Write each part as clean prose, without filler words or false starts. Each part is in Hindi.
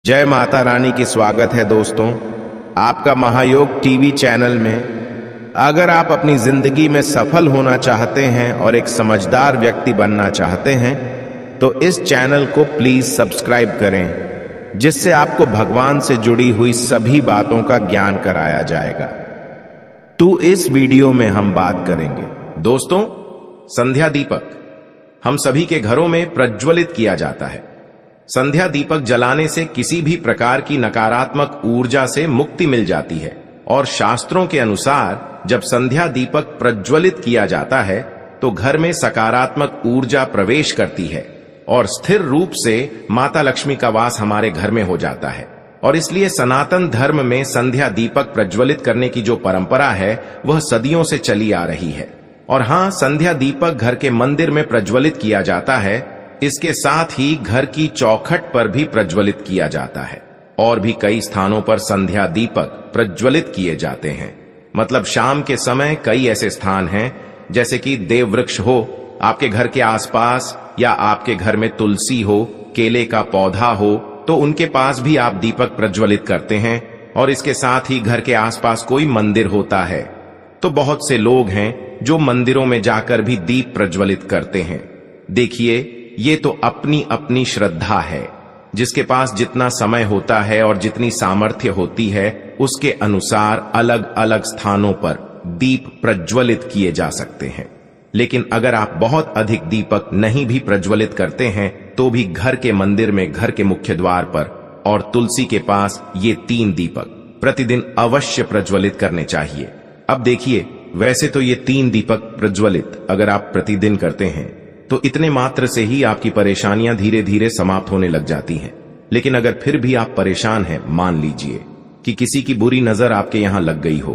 जय माता रानी की स्वागत है दोस्तों आपका महायोग टीवी चैनल में। अगर आप अपनी जिंदगी में सफल होना चाहते हैं और एक समझदार व्यक्ति बनना चाहते हैं तो इस चैनल को प्लीज सब्सक्राइब करें, जिससे आपको भगवान से जुड़ी हुई सभी बातों का ज्ञान कराया जाएगा। तो इस वीडियो में हम बात करेंगे दोस्तों संध्या दीपक हम सभी के घरों में प्रज्वलित किया जाता है। संध्या दीपक जलाने से किसी भी प्रकार की नकारात्मक ऊर्जा से मुक्ति मिल जाती है और शास्त्रों के अनुसार जब संध्या दीपक प्रज्वलित किया जाता है तो घर में सकारात्मक ऊर्जा प्रवेश करती है और स्थिर रूप से माता लक्ष्मी का वास हमारे घर में हो जाता है। और इसलिए सनातन धर्म में संध्या दीपक प्रज्वलित करने की जो परंपरा है वह सदियों से चली आ रही है। और हां, संध्या दीपक घर के मंदिर में प्रज्वलित किया जाता है, इसके साथ ही घर की चौखट पर भी प्रज्वलित किया जाता है और भी कई स्थानों पर संध्या दीपक प्रज्वलित किए जाते हैं। मतलब शाम के समय कई ऐसे स्थान हैं जैसे कि देव वृक्ष हो आपके घर के आसपास, या आपके घर में तुलसी हो, केले का पौधा हो, तो उनके पास भी आप दीपक प्रज्वलित करते हैं। और इसके साथ ही घर के आसपास कोई मंदिर होता है तो बहुत से लोग हैं जो मंदिरों में जाकर भी दीप प्रज्वलित करते हैं। देखिए, ये तो अपनी अपनी श्रद्धा है। जिसके पास जितना समय होता है और जितनी सामर्थ्य होती है उसके अनुसार अलग अलग स्थानों पर दीप प्रज्वलित किए जा सकते हैं। लेकिन अगर आप बहुत अधिक दीपक नहीं भी प्रज्वलित करते हैं तो भी घर के मंदिर में, घर के मुख्य द्वार पर और तुलसी के पास ये 3 दीपक प्रतिदिन अवश्य प्रज्वलित करने चाहिए। अब देखिए, वैसे तो ये 3 दीपक प्रज्वलित अगर आप प्रतिदिन करते हैं तो इतने मात्र से ही आपकी परेशानियां धीरे धीरे समाप्त होने लग जाती हैं। लेकिन अगर फिर भी आप परेशान हैं, मान लीजिए कि किसी की बुरी नजर आपके यहां लग गई हो,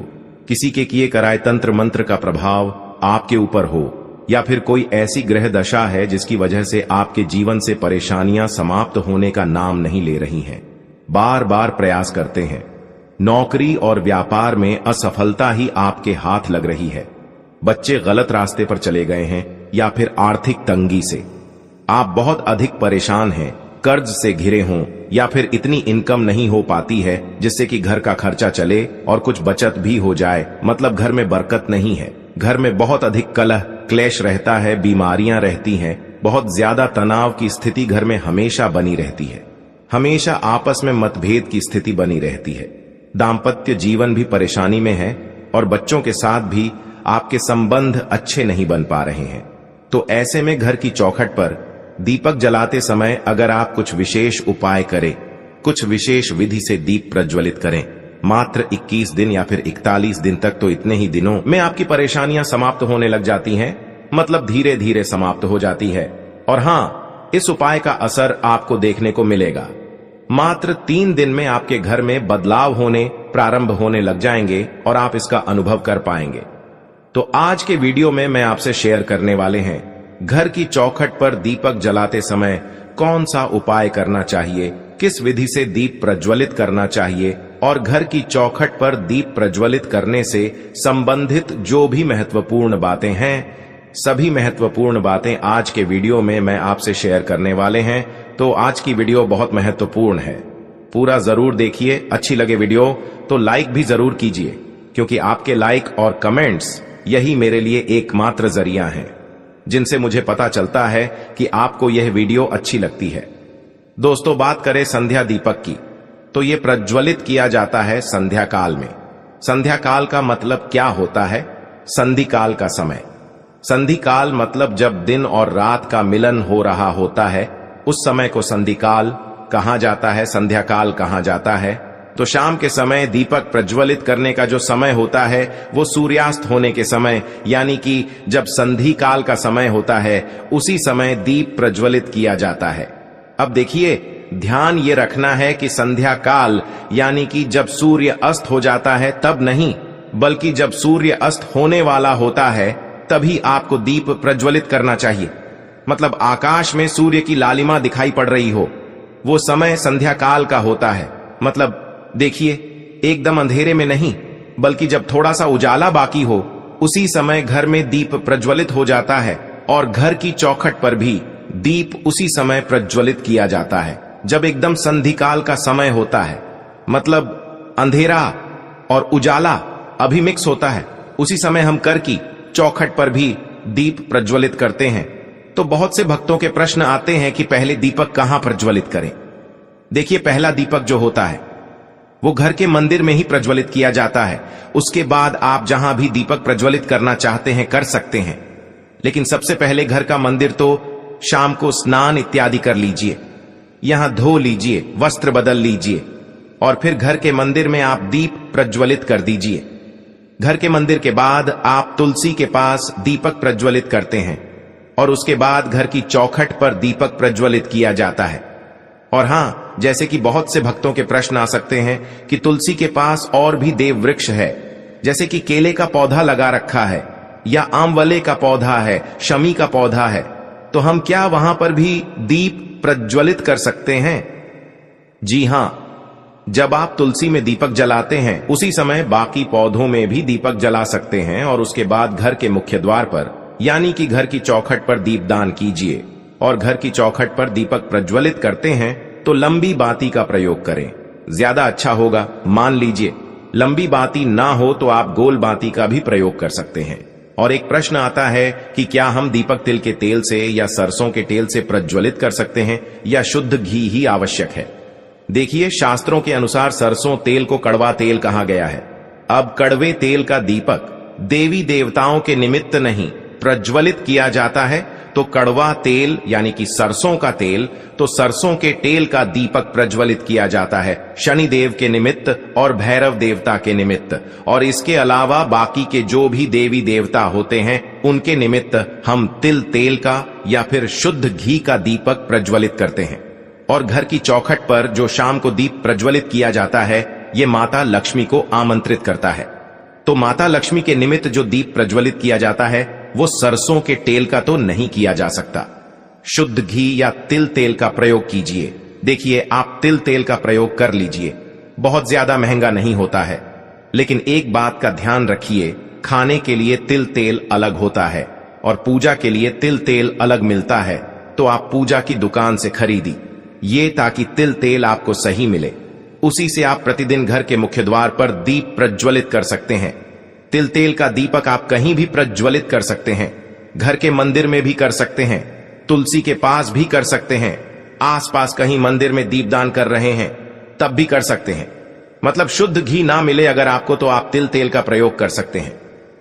किसी के किए कराए तंत्र मंत्र का प्रभाव आपके ऊपर हो, या फिर कोई ऐसी ग्रह दशा है जिसकी वजह से आपके जीवन से परेशानियां समाप्त होने का नाम नहीं ले रही हैं, बार बार प्रयास करते हैं, नौकरी और व्यापार में असफलता ही आपके हाथ लग रही है, बच्चे गलत रास्ते पर चले गए हैं, या फिर आर्थिक तंगी से आप बहुत अधिक परेशान हैं, कर्ज से घिरे हों, या फिर इतनी इनकम नहीं हो पाती है जिससे कि घर का खर्चा चले और कुछ बचत भी हो जाए, मतलब घर में बरकत नहीं है, घर में बहुत अधिक कलह क्लेश रहता है, बीमारियां रहती हैं, बहुत ज्यादा तनाव की स्थिति घर में हमेशा बनी रहती है, हमेशा आपस में मतभेद की स्थिति बनी रहती है, दाम्पत्य जीवन भी परेशानी में है और बच्चों के साथ भी आपके संबंध अच्छे नहीं बन पा रहे हैं। तो ऐसे में घर की चौखट पर दीपक जलाते समय अगर आप कुछ विशेष उपाय करें, कुछ विशेष विधि से दीप प्रज्वलित करें, मात्र 21 दिन या फिर 41 दिन तक, तो इतने ही दिनों में आपकी परेशानियां समाप्त होने लग जाती हैं, मतलब धीरे धीरे समाप्त हो जाती है। और हां, इस उपाय का असर आपको देखने को मिलेगा। मात्र 3 दिन में आपके घर में बदलाव होने प्रारंभ होने लग जाएंगे और आप इसका अनुभव कर पाएंगे। तो आज के वीडियो में मैं आपसे शेयर करने वाले हैं घर की चौखट पर दीपक जलाते समय कौन सा उपाय करना चाहिए, किस विधि से दीप प्रज्वलित करना चाहिए, और घर की चौखट पर दीप प्रज्वलित करने से संबंधित जो भी महत्वपूर्ण बातें हैं, सभी महत्वपूर्ण बातें आज के वीडियो में मैं आपसे शेयर करने वाले हैं। तो आज की वीडियो बहुत महत्वपूर्ण है, पूरा जरूर देखिए। अच्छी लगे वीडियो तो लाइक भी जरूर कीजिए, क्योंकि आपके लाइक और कमेंट्स यही मेरे लिए एकमात्र जरिया है जिनसे मुझे पता चलता है कि आपको यह वीडियो अच्छी लगती है। दोस्तों, बात करें संध्या दीपक की, तो यह प्रज्वलित किया जाता है संध्या काल में। संध्या काल का मतलब क्या होता है? संधि काल का समय। संधि काल मतलब जब दिन और रात का मिलन हो रहा होता है, उस समय को संधि काल कहा जाता है, संध्या काल कहा जाता है। तो शाम के समय दीपक प्रज्वलित करने का जो समय होता है वो सूर्यास्त होने के समय, यानी कि जब संधि काल का समय होता है, उसी समय दीप प्रज्वलित किया जाता है। अब देखिए, ध्यान ये रखना है कि संध्या काल यानी कि जब सूर्य अस्त हो जाता है तब नहीं, बल्कि जब सूर्य अस्त होने वाला होता है तभी आपको दीप प्रज्वलित करना चाहिए। मतलब आकाश में सूर्य की लालिमा दिखाई पड़ रही हो, वो समय संध्या काल का होता है। मतलब देखिए, एकदम अंधेरे में नहीं, बल्कि जब थोड़ा सा उजाला बाकी हो उसी समय घर में दीप प्रज्वलित हो जाता है और घर की चौखट पर भी दीप उसी समय प्रज्वलित किया जाता है। जब एकदम संधिकाल का समय होता है, मतलब अंधेरा और उजाला अभी मिक्स होता है, उसी समय हम कर की चौखट पर भी दीप प्रज्वलित करते हैं। तो बहुत से भक्तों के प्रश्न आते हैं कि पहले दीपक कहां प्रज्वलित करें। देखिए, पहला दीपक जो होता है वो घर के मंदिर में ही प्रज्वलित किया जाता है। उसके बाद आप जहां भी दीपक प्रज्वलित करना चाहते हैं कर सकते हैं, लेकिन सबसे पहले घर का मंदिर तो शाम को स्नान इत्यादि कर लीजिए, यहां धो लीजिए, वस्त्र बदल लीजिए और फिर घर के मंदिर में आप दीप प्रज्वलित कर दीजिए। घर के मंदिर के बाद आप तुलसी के पास दीपक प्रज्वलित करते हैं और उसके बाद घर की चौखट पर दीपक प्रज्वलित किया जाता है। और हां, जैसे कि बहुत से भक्तों के प्रश्न आ सकते हैं कि तुलसी के पास और भी देव वृक्ष है, जैसे कि केले का पौधा लगा रखा है या आमवले का पौधा है, शमी का पौधा है, तो हम क्या वहां पर भी दीप प्रज्वलित कर सकते हैं? जी हां, जब आप तुलसी में दीपक जलाते हैं उसी समय बाकी पौधों में भी दीपक जला सकते हैं और उसके बाद घर के मुख्य द्वार पर यानी कि घर की चौखट पर दीपदान कीजिए। और घर की चौखट पर दीपक प्रज्वलित करते हैं तो लंबी बाती का प्रयोग करें, ज्यादा अच्छा होगा। मान लीजिए लंबी बाती ना हो तो आप गोल बाती का भी प्रयोग कर सकते हैं। और एक प्रश्न आता है कि क्या हम दीपक तिल के तेल से या सरसों के तेल से प्रज्वलित कर सकते हैं या शुद्ध घी ही आवश्यक है? देखिए, शास्त्रों के अनुसार सरसों तेल को कड़वा तेल कहा गया है। अब कड़वे तेल का दीपक देवी देवताओं के निमित्त नहीं प्रज्वलित किया जाता है, तो कड़वा तेल यानी कि सरसों का तेल, तो सरसों के तेल का दीपक प्रज्वलित किया जाता है शनि देव के निमित्त और भैरव देवता के निमित्त। और इसके अलावा बाकी के जो भी देवी देवता होते हैं उनके निमित्त हम तिल तेल का या फिर शुद्ध घी का दीपक प्रज्वलित करते हैं। और घर की चौखट पर जो शाम को दीप प्रज्वलित किया जाता है, ये माता लक्ष्मी को आमंत्रित करता है। तो माता लक्ष्मी के निमित्त जो दीप प्रज्वलित किया जाता है वो सरसों के तेल का तो नहीं किया जा सकता। शुद्ध घी या तिल तेल का प्रयोग कीजिए। देखिए, आप तिल तेल का प्रयोग कर लीजिए, बहुत ज्यादा महंगा नहीं होता है। लेकिन एक बात का ध्यान रखिए, खाने के लिए तिल तेल अलग होता है और पूजा के लिए तिल तेल अलग मिलता है। तो आप पूजा की दुकान से खरीदी ये, ताकि तिल तेल आपको सही मिले। उसी से आप प्रतिदिन घर के मुख्य द्वार पर दीप प्रज्वलित कर सकते हैं। तिल तेल का दीपक आप कहीं भी प्रज्वलित कर सकते हैं, घर के मंदिर में भी कर सकते हैं, तुलसी के पास भी कर सकते हैं, आसपास कहीं मंदिर में दीपदान कर रहे हैं तब भी कर सकते हैं। मतलब शुद्ध घी ना मिले अगर आपको तो आप तिल तेल का प्रयोग कर सकते हैं।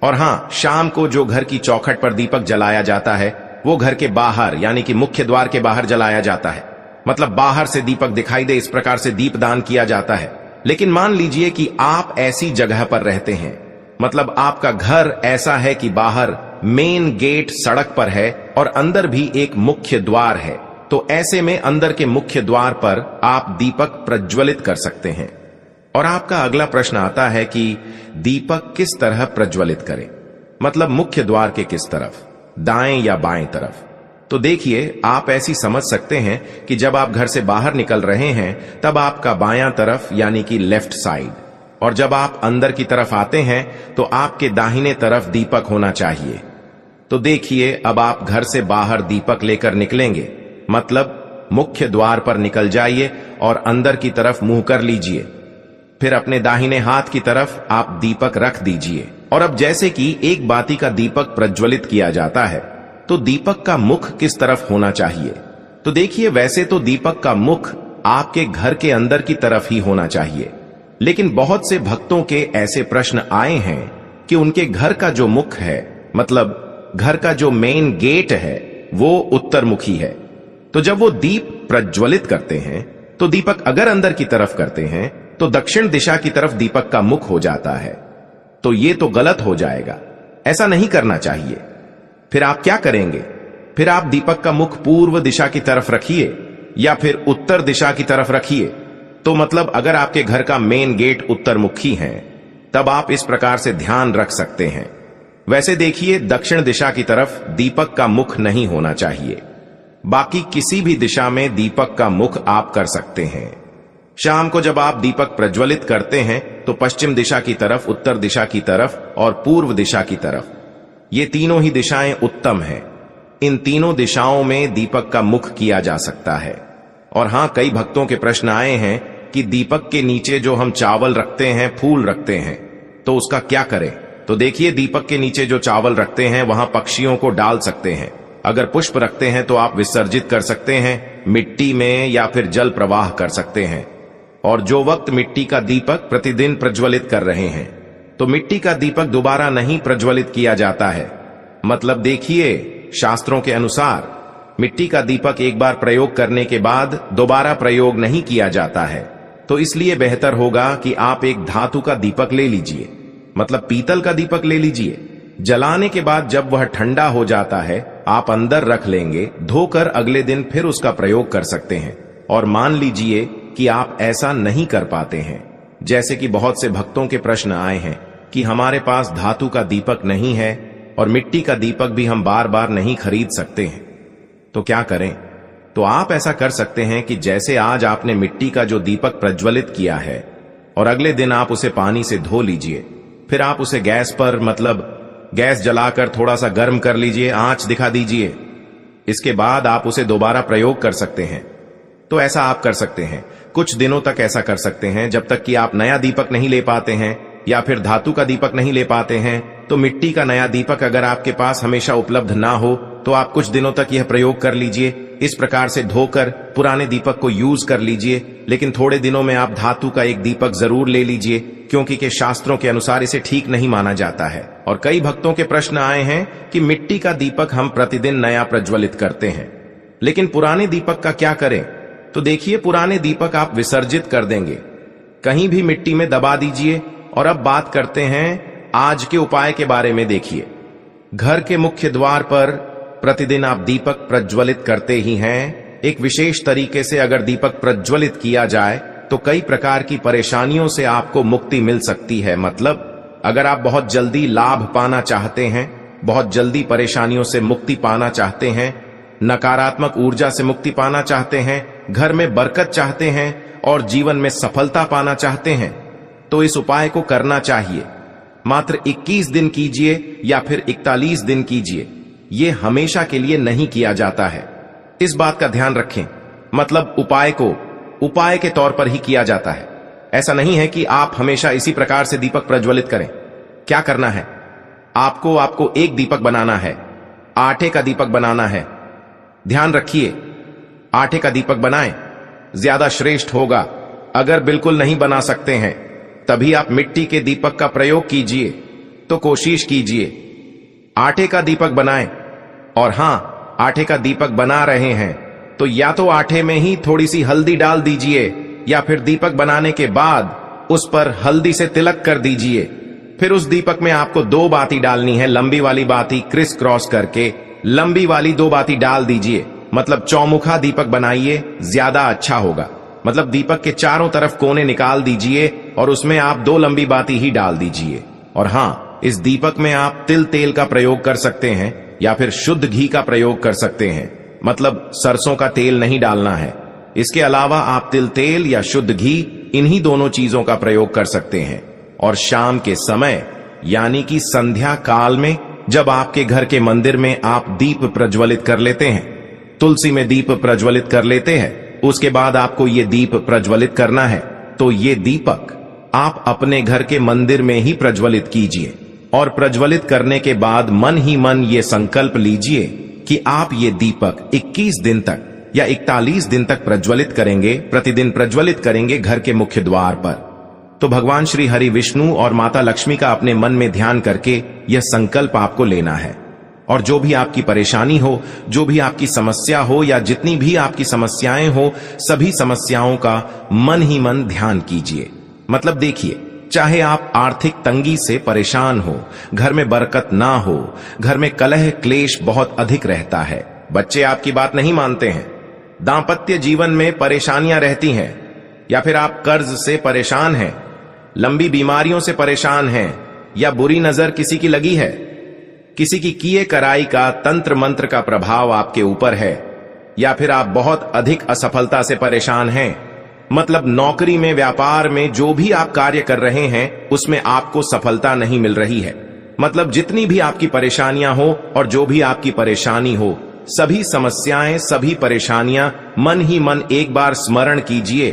और हां, शाम को जो घर की चौखट पर दीपक जलाया जाता है वो घर के बाहर यानी कि मुख्य द्वार के बाहर जलाया जाता है। मतलब बाहर से दीपक दिखाई दे, इस प्रकार से दीपदान किया जाता है। लेकिन मान लीजिए कि आप ऐसी जगह पर रहते हैं, मतलब आपका घर ऐसा है कि बाहर मेन गेट सड़क पर है और अंदर भी एक मुख्य द्वार है, तो ऐसे में अंदर के मुख्य द्वार पर आप दीपक प्रज्वलित कर सकते हैं। और आपका अगला प्रश्न आता है कि दीपक किस तरह प्रज्वलित करें, मतलब मुख्य द्वार के किस तरफ, दाएं या बाएं तरफ? तो देखिए, आप ऐसी समझ सकते हैं कि जब आप घर से बाहर निकल रहे हैं तब आपका बायां तरफ यानी कि लेफ्ट साइड, और जब आप अंदर की तरफ आते हैं तो आपके दाहिने तरफ दीपक होना चाहिए। तो देखिए, अब आप घर से बाहर दीपक लेकर निकलेंगे, मतलब मुख्य द्वार पर निकल जाइए और अंदर की तरफ मुंह कर लीजिए। फिर अपने दाहिने हाथ की तरफ आप दीपक रख दीजिए। और अब जैसे कि एक बाती का दीपक प्रज्वलित किया जाता है, तो दीपक का मुख किस तरफ होना चाहिए? तो देखिए, वैसे तो दीपक का मुख आपके घर के अंदर की तरफ ही होना चाहिए, लेकिन बहुत से भक्तों के ऐसे प्रश्न आए हैं कि उनके घर का जो मुख है, मतलब घर का जो मेन गेट है, वो उत्तरमुखी है। तो जब वो दीप प्रज्वलित करते हैं तो दीपक अगर अंदर की तरफ करते हैं तो दक्षिण दिशा की तरफ दीपक का मुख हो जाता है। तो ये तो गलत हो जाएगा, ऐसा नहीं करना चाहिए। फिर आप क्या करेंगे? फिर आप दीपक का मुख पूर्व दिशा की तरफ रखिए या फिर उत्तर दिशा की तरफ रखिए। तो मतलब अगर आपके घर का मेन गेट उत्तरमुखी है तब आप इस प्रकार से ध्यान रख सकते हैं। वैसे देखिए, दक्षिण दिशा की तरफ दीपक का मुख नहीं होना चाहिए, बाकी किसी भी दिशा में दीपक का मुख आप कर सकते हैं। शाम को जब आप दीपक प्रज्वलित करते हैं तो पश्चिम दिशा की तरफ, उत्तर दिशा की तरफ और पूर्व दिशा की तरफ, ये तीनों ही दिशाएं उत्तम हैं। इन तीनों दिशाओं में दीपक का मुख किया जा सकता है। और हां, कई भक्तों के प्रश्न आए हैं कि दीपक के नीचे जो हम चावल रखते हैं, फूल रखते हैं, तो उसका क्या करें। तो देखिए, दीपक के नीचे जो चावल रखते हैं वहां पक्षियों को डाल सकते हैं। अगर पुष्प रखते हैं तो आप विसर्जित कर सकते हैं, मिट्टी में या फिर जल प्रवाह कर सकते हैं। और जो वक्त मिट्टी का दीपक प्रतिदिन प्रज्वलित कर रहे हैं, तो मिट्टी का दीपक दोबारा नहीं प्रज्वलित किया जाता है। मतलब देखिए, शास्त्रों के अनुसार मिट्टी का दीपक एक बार प्रयोग करने के बाद दोबारा प्रयोग नहीं किया जाता है। तो इसलिए बेहतर होगा कि आप एक धातु का दीपक ले लीजिए, मतलब पीतल का दीपक ले लीजिए। जलाने के बाद जब वह ठंडा हो जाता है, आप अंदर रख लेंगे, धोकर अगले दिन फिर उसका प्रयोग कर सकते हैं। और मान लीजिए कि आप ऐसा नहीं कर पाते हैं, जैसे कि बहुत से भक्तों के प्रश्न आए हैं कि हमारे पास धातु का दीपक नहीं है और मिट्टी का दीपक भी हम बार बार नहीं खरीद सकते हैं, तो क्या करें। तो आप ऐसा कर सकते हैं कि जैसे आज आपने मिट्टी का जो दीपक प्रज्वलित किया है और अगले दिन आप उसे पानी से धो लीजिए, फिर आप उसे गैस पर, मतलब गैस जलाकर थोड़ा सा गर्म कर लीजिए, आंच दिखा दीजिए। इसके बाद आप उसे दोबारा प्रयोग कर सकते हैं। तो ऐसा आप कर सकते हैं, कुछ दिनों तक ऐसा कर सकते हैं, जब तक कि आप नया दीपक नहीं ले पाते हैं या फिर धातु का दीपक नहीं ले पाते हैं। तो मिट्टी का नया दीपक अगर आपके पास हमेशा उपलब्ध ना हो तो आप कुछ दिनों तक यह प्रयोग कर लीजिए। इस प्रकार से धोकर पुराने दीपक को यूज कर लीजिए, लेकिन थोड़े दिनों में आप धातु का एक दीपक जरूर ले लीजिए, क्योंकि के शास्त्रों के अनुसार इसे ठीक नहीं माना जाता है। और कई भक्तों के प्रश्न आए हैं कि मिट्टी का दीपक हम प्रतिदिन नया प्रज्वलित करते हैं, लेकिन पुराने दीपक का क्या करें। तो देखिए, पुराने दीपक आप विसर्जित कर देंगे, कहीं भी मिट्टी में दबा दीजिए। और अब बात करते हैं आज के उपाय के बारे में। देखिए, घर के मुख्य द्वार पर प्रतिदिन आप दीपक प्रज्वलित करते ही हैं। एक विशेष तरीके से अगर दीपक प्रज्वलित किया जाए तो कई प्रकार की परेशानियों से आपको मुक्ति मिल सकती है। मतलब अगर आप बहुत जल्दी लाभ पाना चाहते हैं, बहुत जल्दी परेशानियों से मुक्ति पाना चाहते हैं, नकारात्मक ऊर्जा से मुक्ति पाना चाहते हैं, घर में बरकत चाहते हैं और जीवन में सफलता पाना चाहते हैं, तो इस उपाय को करना चाहिए। मात्र 21 दिन कीजिए या फिर 41 दिन कीजिए, यह हमेशा के लिए नहीं किया जाता है। इस बात का ध्यान रखें। मतलब उपाय को उपाय के तौर पर ही किया जाता है। ऐसा नहीं है कि आप हमेशा इसी प्रकार से दीपक प्रज्वलित करें। क्या करना है, आपको एक दीपक बनाना है, आटे का दीपक बनाना है। ध्यान रखिए, आटे का दीपक बनाएं, ज्यादा श्रेष्ठ होगा। अगर बिल्कुल नहीं बना सकते हैं तभी आप मिट्टी के दीपक का प्रयोग कीजिए। तो कोशिश कीजिए आटे का दीपक बनाएं। और हां, आटे का दीपक बना रहे हैं तो या तो आटे में ही थोड़ी सी हल्दी डाल दीजिए या फिर दीपक बनाने के बाद उस पर हल्दी से तिलक कर दीजिए। फिर उस दीपक में आपको 2 बाती डालनी है, लंबी वाली बाती क्रिस क्रॉस करके लंबी वाली 2 बाती डाल दीजिए। मतलब चौमुखा दीपक बनाइए, ज्यादा अच्छा होगा। मतलब दीपक के चारों तरफ कोने निकाल दीजिए और उसमें आप 2 लंबी बाती ही डाल दीजिए। और हां, इस दीपक में आप तिल तेल का प्रयोग कर सकते हैं या फिर शुद्ध घी का प्रयोग कर सकते हैं। मतलब सरसों का तेल नहीं डालना है। इसके अलावा आप तिल तेल या शुद्ध घी, इन्हीं दोनों चीजों का प्रयोग कर सकते हैं। और शाम के समय यानी कि संध्या काल में जब आपके घर के मंदिर में आप दीप प्रज्वलित कर लेते हैं, तुलसी में दीप प्रज्वलित कर लेते हैं, उसके बाद आपको ये दीप प्रज्वलित करना है, तो ये दीपक आप अपने घर के मंदिर में ही प्रज्वलित कीजिए। और प्रज्वलित करने के बाद मन ही मन ये संकल्प लीजिए कि आप ये दीपक 21 दिन तक या 41 दिन तक प्रज्वलित करेंगे, प्रतिदिन प्रज्वलित करेंगे घर के मुख्य द्वार पर। तो भगवान श्री हरि विष्णु और माता लक्ष्मी का अपने मन में ध्यान करके यह संकल्प आपको लेना है। और जो भी आपकी परेशानी हो, जो भी आपकी समस्या हो या जितनी भी आपकी समस्याएं हो, सभी समस्याओं का मन ही मन ध्यान कीजिए। मतलब देखिए, चाहे आप आर्थिक तंगी से परेशान हो, घर में बरकत ना हो, घर में कलह क्लेश बहुत अधिक रहता है, बच्चे आपकी बात नहीं मानते हैं, दांपत्य जीवन में परेशानियां रहती हैं, या फिर आप कर्ज से परेशान हैं, लंबी बीमारियों से परेशान हैं, या बुरी नजर किसी की लगी है, किसी की किए कराई का तंत्र मंत्र का प्रभाव आपके ऊपर है, या फिर आप बहुत अधिक असफलता से परेशान हैं। मतलब नौकरी में, व्यापार में, जो भी आप कार्य कर रहे हैं उसमें आपको सफलता नहीं मिल रही है। मतलब जितनी भी आपकी परेशानियां हो और जो भी आपकी परेशानी हो, सभी समस्याएं, सभी परेशानियां मन ही मन एक बार स्मरण कीजिए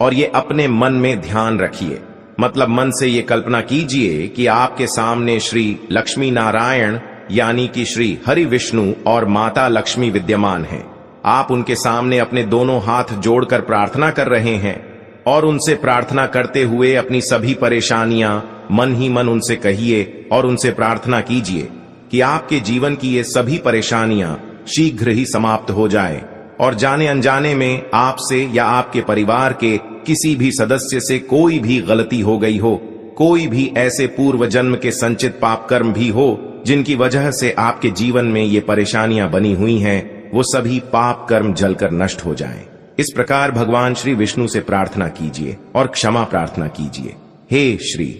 और ये अपने मन में ध्यान रखिए। मतलब मन से ये कल्पना कीजिए कि आपके सामने श्री लक्ष्मी नारायण यानी कि श्री हरि विष्णु और माता लक्ष्मी विद्यमान हैं। आप उनके सामने अपने दोनों हाथ जोड़कर प्रार्थना कर रहे हैं और उनसे प्रार्थना करते हुए अपनी सभी परेशानियां मन ही मन उनसे कहिए और उनसे प्रार्थना कीजिए कि आपके जीवन की ये सभी परेशानियां शीघ्र ही समाप्त हो जाए और जाने अनजाने में आपसे या आपके परिवार के किसी भी सदस्य से कोई भी गलती हो गई हो, कोई भी ऐसे पूर्व जन्म के संचित पाप कर्म भी हो जिनकी वजह से आपके जीवन में ये परेशानियां बनी हुई हैं, वो सभी पाप कर्म जलकर नष्ट हो जाएं। इस प्रकार भगवान श्री विष्णु से प्रार्थना कीजिए और क्षमा प्रार्थना कीजिए। हे श्री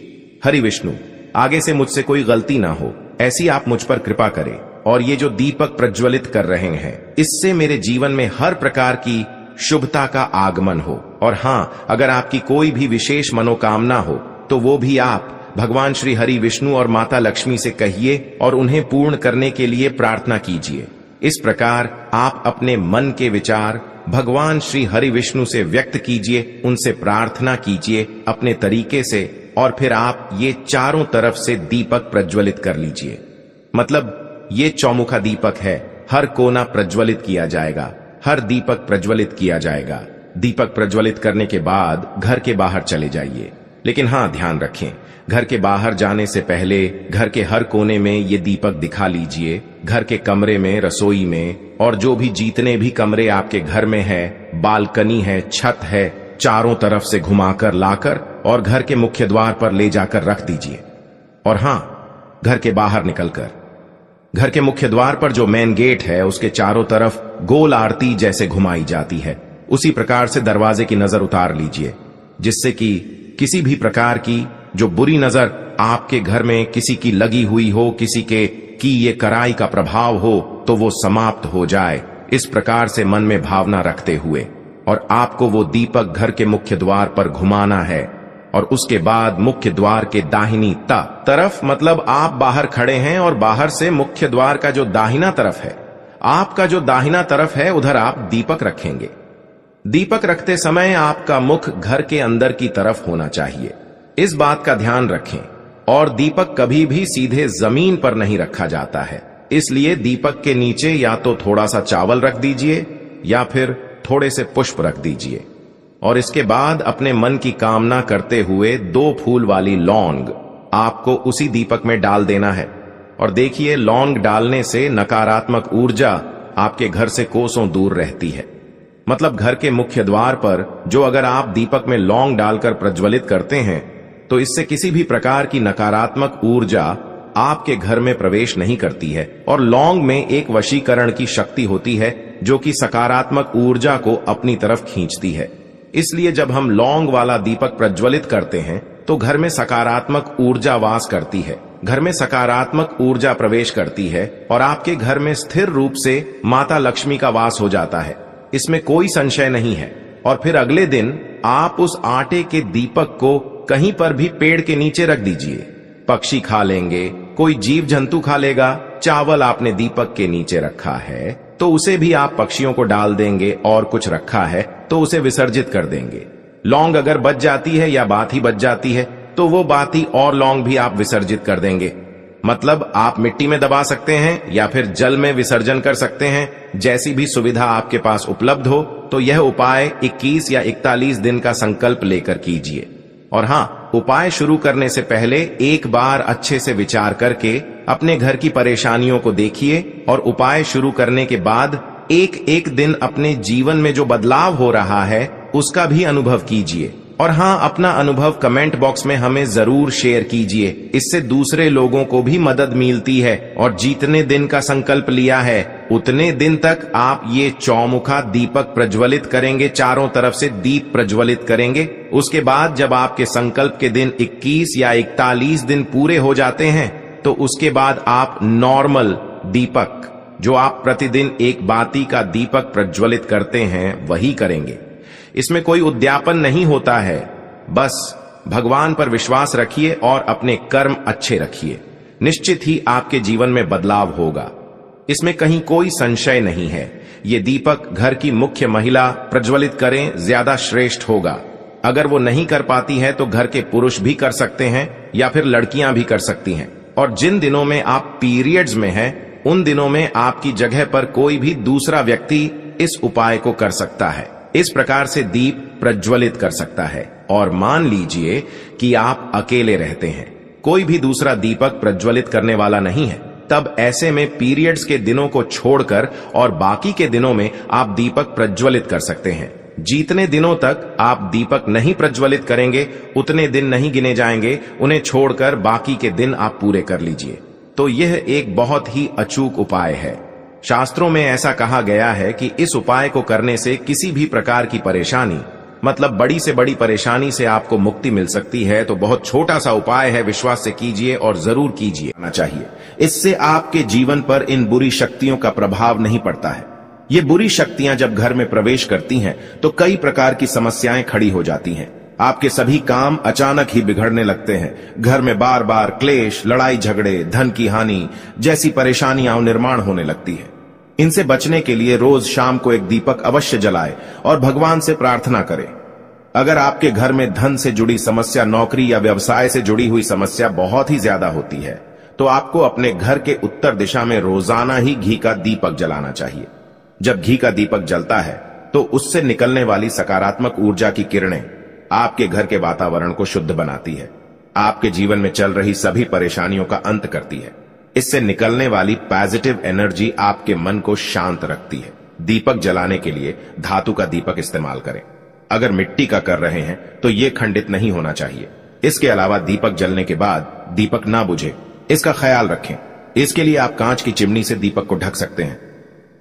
हरि विष्णु, आगे से मुझसे कोई गलती ना हो, ऐसी आप मुझ पर कृपा करें और ये जो दीपक प्रज्वलित कर रहे हैं इससे मेरे जीवन में हर प्रकार की शुभता का आगमन हो। और हाँ, अगर आपकी कोई भी विशेष मनोकामना हो तो वो भी आप भगवान श्री हरि विष्णु और माता लक्ष्मी से कहिए और उन्हें पूर्ण करने के लिए प्रार्थना कीजिए। इस प्रकार आप अपने मन के विचार भगवान श्री हरि विष्णु से व्यक्त कीजिए, उनसे प्रार्थना कीजिए अपने तरीके से और फिर आप ये चारों तरफ से दीपक प्रज्वलित कर लीजिए। मतलब ये चौमुखा दीपक है, हर कोना प्रज्वलित किया जाएगा, हर दीपक प्रज्वलित किया जाएगा। दीपक प्रज्वलित करने के बाद घर के बाहर चले जाइए, लेकिन हाँ ध्यान रखें, घर के बाहर जाने से पहले घर के हर कोने में ये दीपक दिखा लीजिए। घर के कमरे में, रसोई में और जो भी जितने भी कमरे आपके घर में है, बालकनी है, छत है, चारों तरफ से घुमाकर लाकर और घर के मुख्य द्वार पर ले जाकर रख दीजिए। और हाँ, घर के बाहर निकलकर घर के मुख्य द्वार पर जो मेन गेट है उसके चारों तरफ गोल आरती जैसे घुमाई जाती है, उसी प्रकार से दरवाजे की नजर उतार लीजिए, जिससे कि किसी भी प्रकार की जो बुरी नजर आपके घर में किसी की लगी हुई हो, किसी के की ये कराई का प्रभाव हो, तो वो समाप्त हो जाए। इस प्रकार से मन में भावना रखते हुए और आपको वो दीपक घर के मुख्य द्वार पर घुमाना है और उसके बाद मुख्य द्वार के दाहिनी तरफ, मतलब आप बाहर खड़े हैं और बाहर से मुख्य द्वार का जो दाहिना तरफ है, आपका जो दाहिना तरफ है, उधर आप दीपक रखेंगे। दीपक रखते समय आपका मुख घर के अंदर की तरफ होना चाहिए, इस बात का ध्यान रखें। और दीपक कभी भी सीधे जमीन पर नहीं रखा जाता है, इसलिए दीपक के नीचे या तो थोड़ा सा चावल रख दीजिए या फिर थोड़े से पुष्प रख दीजिए। और इसके बाद अपने मन की कामना करते हुए 2 फूल वाली लौंग आपको उसी दीपक में डाल देना है। और देखिए, लौंग डालने से नकारात्मक ऊर्जा आपके घर से कोसों दूर रहती है। मतलब घर के मुख्य द्वार पर जो अगर आप दीपक में लौंग डालकर प्रज्वलित करते हैं तो इससे किसी भी प्रकार की नकारात्मक ऊर्जा आपके घर में प्रवेश नहीं करती है। और लौंग में एक वशीकरण की शक्ति होती है जो कि सकारात्मक ऊर्जा को अपनी तरफ खींचती है। इसलिए जब हम लौंग वाला दीपक प्रज्वलित करते हैं तो घर में सकारात्मक ऊर्जा वास करती है, घर में सकारात्मक ऊर्जा प्रवेश करती है और आपके घर में स्थिर रूप से माता लक्ष्मी का वास हो जाता है, इसमें कोई संशय नहीं है। और फिर अगले दिन आप उस आटे के दीपक को कहीं पर भी पेड़ के नीचे रख दीजिए। पक्षी खा लेंगे, कोई जीव जंतु खा लेगा। चावल आपने दीपक के नीचे रखा है तो उसे भी आप पक्षियों को डाल देंगे और कुछ रखा है तो उसे विसर्जित कर देंगे। लौंग अगर बच जाती है या बाती बच जाती है तो वो बाती और लौंग भी आप विसर्जित कर देंगे। मतलब आप मिट्टी में दबा सकते हैं या फिर जल में विसर्जन कर सकते हैं, जैसी भी सुविधा आपके पास उपलब्ध हो। तो यह उपाय 21 या 41 दिन का संकल्प लेकर कीजिए। और हाँ, उपाय शुरू करने से पहले एक बार अच्छे से विचार करके अपने घर की परेशानियों को देखिए और उपाय शुरू करने के बाद एक एक दिन अपने जीवन में जो बदलाव हो रहा है उसका भी अनुभव कीजिए। और हाँ, अपना अनुभव कमेंट बॉक्स में हमें जरूर शेयर कीजिए, इससे दूसरे लोगों को भी मदद मिलती है। और जितने दिन का संकल्प लिया है उतने दिन तक आप ये चौमुखा दीपक प्रज्वलित करेंगे, चारों तरफ से दीप प्रज्वलित करेंगे। उसके बाद जब आपके संकल्प के दिन 21 या 41 दिन पूरे हो जाते हैं तो उसके बाद आप नॉर्मल दीपक, जो आप प्रतिदिन एक बाती का दीपक प्रज्वलित करते हैं, वही करेंगे। इसमें कोई उद्यापन नहीं होता है, बस भगवान पर विश्वास रखिए और अपने कर्म अच्छे रखिए, निश्चित ही आपके जीवन में बदलाव होगा। इसमें कहीं कोई संशय नहीं है। ये दीपक घर की मुख्य महिला प्रज्वलित करें ज्यादा श्रेष्ठ होगा। अगर वो नहीं कर पाती है तो घर के पुरुष भी कर सकते हैं या फिर लड़कियां भी कर सकती हैं। और जिन दिनों में आप पीरियड्स में हैं, उन दिनों में आपकी जगह पर कोई भी दूसरा व्यक्ति इस उपाय को कर सकता है। इस प्रकार से दीप प्रज्वलित कर सकता है। और मान लीजिए कि आप अकेले रहते हैं, कोई भी दूसरा दीपक प्रज्वलित करने वाला नहीं है, तब ऐसे में पीरियड्स के दिनों को छोड़कर और बाकी के दिनों में आप दीपक प्रज्वलित कर सकते हैं। जितने दिनों तक आप दीपक नहीं प्रज्वलित करेंगे उतने दिन नहीं गिने जाएंगे, उन्हें छोड़कर बाकी के दिन आप पूरे कर लीजिए। तो यह एक बहुत ही अचूक उपाय है। शास्त्रों में ऐसा कहा गया है कि इस उपाय को करने से किसी भी प्रकार की परेशानी, मतलब बड़ी से बड़ी परेशानी से आपको मुक्ति मिल सकती है। तो बहुत छोटा सा उपाय है, विश्वास से कीजिए और जरूर कीजिए चाहिए। इससे आपके जीवन पर इन बुरी शक्तियों का प्रभाव नहीं पड़ता है। ये बुरी शक्तियां जब घर में प्रवेश करती हैं तो कई प्रकार की समस्याएं खड़ी हो जाती हैं। आपके सभी काम अचानक ही बिगड़ने लगते हैं। घर में बार बार क्लेश, लड़ाई झगड़े, धन की हानि जैसी परेशानियां निर्माण होने लगती है। इनसे बचने के लिए रोज शाम को एक दीपक अवश्य जलाए और भगवान से प्रार्थना करें। अगर आपके घर में धन से जुड़ी समस्या, नौकरी या व्यवसाय से जुड़ी हुई समस्या बहुत ही ज्यादा होती है, तो आपको अपने घर के उत्तर दिशा में रोजाना ही घी का दीपक जलाना चाहिए। जब घी का दीपक जलता है तो उससे निकलने वाली सकारात्मक ऊर्जा की किरणें आपके घर के वातावरण को शुद्ध बनाती है, आपके जीवन में चल रही सभी परेशानियों का अंत करती है। इससे निकलने वाली पॉजिटिव एनर्जी आपके मन को शांत रखती है। दीपक जलाने के लिए धातु का दीपक इस्तेमाल करें। अगर मिट्टी का कर रहे हैं तो यह खंडित नहीं होना चाहिए। इसके अलावा दीपक जलने के बाद दीपक ना बुझे, इसका ख्याल रखें। इसके लिए आप कांच की चिमनी से दीपक को ढक सकते हैं।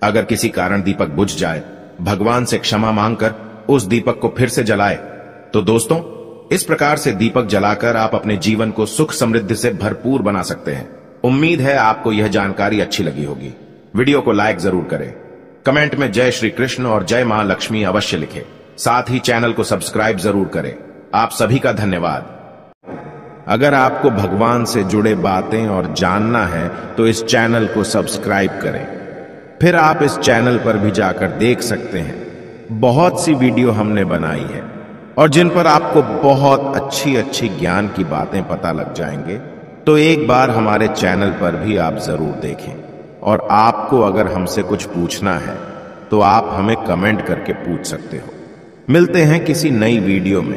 अगर किसी कारण दीपक बुझ जाए, भगवान से क्षमा मांगकर उस दीपक को फिर से जलाए। तो दोस्तों, इस प्रकार से दीपक जलाकर आप अपने जीवन को सुख समृद्धि से भरपूर बना सकते हैं। उम्मीद है आपको यह जानकारी अच्छी लगी होगी। वीडियो को लाइक जरूर करें, कमेंट में जय श्री कृष्ण और जय मां लक्ष्मी अवश्य लिखें। साथ ही चैनल को सब्सक्राइब जरूर करें। आप सभी का धन्यवाद। अगर आपको भगवान से जुड़े बातें और जानना है तो इस चैनल को सब्सक्राइब करें। फिर आप इस चैनल पर भी जाकर देख सकते हैं, बहुत सी वीडियो हमने बनाई है और जिन पर आपको बहुत अच्छी अच्छी ज्ञान की बातें पता लग जाएंगे। तो एक बार हमारे चैनल पर भी आप जरूर देखें। और आपको अगर हमसे कुछ पूछना है तो आप हमें कमेंट करके पूछ सकते हो। मिलते हैं किसी नई वीडियो में।